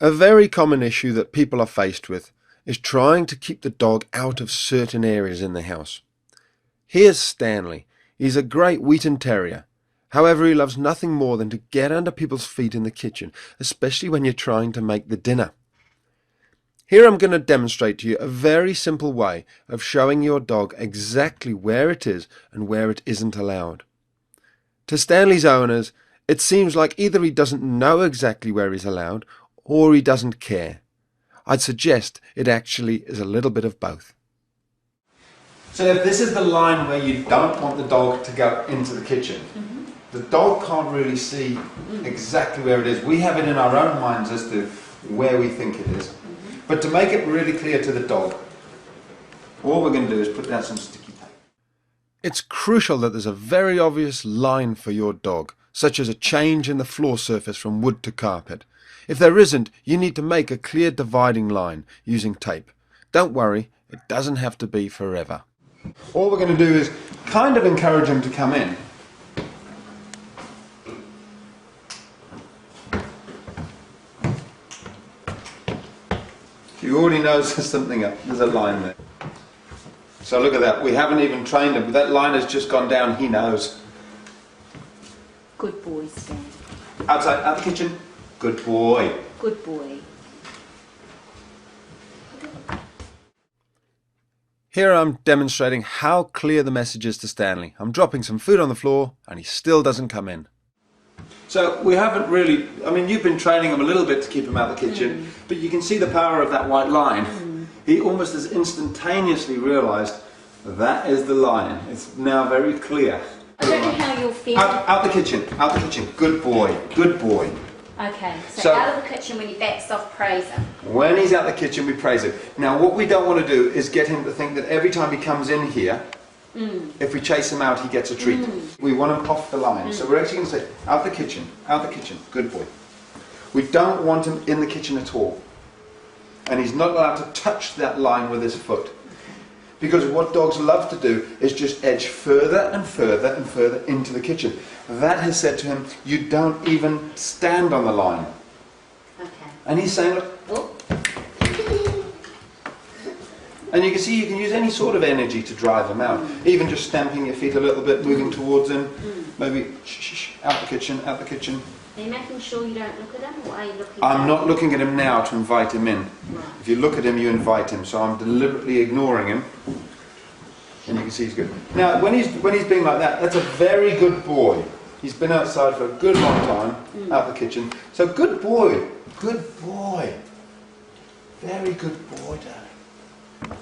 A very common issue that people are faced with is trying to keep the dog out of certain areas in the house. Here's Stanley. He's a great Wheaten Terrier. However, he loves nothing more than to get under people's feet in the kitchen, especially when you're trying to make the dinner. Here I'm going to demonstrate to you a very simple way of showing your dog exactly where it is and where it isn't allowed. To Stanley's owners, it seems like either he doesn't know exactly where he's allowed or he doesn't care. I'd suggest it actually is a little bit of both. So if this is the line where you don't want the dog to go into the kitchen, the dog can't really see exactly where it is. We have it in our own minds as to where we think it is. But to make it really clear to the dog, all we're going to do is put down some sticky tape. It's crucial that there's a very obvious line for your dog, such as a change in the floor surface from wood to carpet. If there isn't, you need to make a clear dividing line using tape. Don't worry, it doesn't have to be forever. All we're going to do is kind of encourage him to come in. He already knows there's something up. There's a line there. So look at that. We haven't even trained him. That line has just gone down. He knows. Good boy, Stan. Outside, out the kitchen. Good boy. Good boy. Here I'm demonstrating how clear the message is to Stanley. I'm dropping some food on the floor and he still doesn't come in. So we haven't really, you've been training him a little bit to keep him out of the kitchen, but you can see the power of that white line. He almost has instantaneously realised that is the line. It's now very clear. I don't know how you'll feel. Out the kitchen, out the kitchen. Good boy, good boy. Okay, so out of the kitchen when he backs off, praise him. When he's out the kitchen, we praise him. Now what we don't want to do is get him to think that every time he comes in here, if we chase him out, he gets a treat. We want him off the line. So we're actually going to say, out the kitchen, good boy. We don't want him in the kitchen at all. And he's not allowed to touch that line with his foot. Because what dogs love to do is just edge further and further and further into the kitchen. That has said to him, you don't even stand on the line. Okay. And he's saying, look, oh. And you can see you can use any sort of energy to drive him out. Even just stamping your feet a little bit, moving towards him. Maybe, shh, out the kitchen, out the kitchen. Are you making sure you don't look at him, or are you looking I'm not looking at him now to invite him in. Right. If you look at him, you invite him. So I'm deliberately ignoring him. And you can see he's good. Now, when he's being like that, that's a very good boy. He's been outside for a good long time, out the kitchen. So good boy, good boy. Very good boy, darling.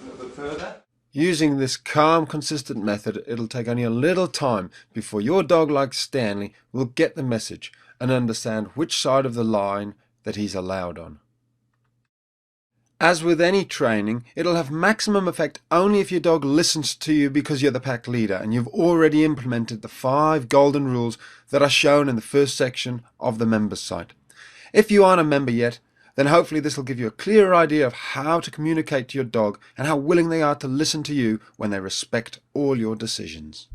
A little bit further. Using this calm, consistent method, it'll take only a little time before your dog, like Stanley, will get the message and understand which side of the line that he's allowed on. As with any training, it'll have maximum effect only if your dog listens to you because you're the pack leader and you've already implemented the 5 golden rules that are shown in the first section of the members site. If you aren't a member yet, then hopefully this will give you a clearer idea of how to communicate to your dog and how willing they are to listen to you when they respect all your decisions.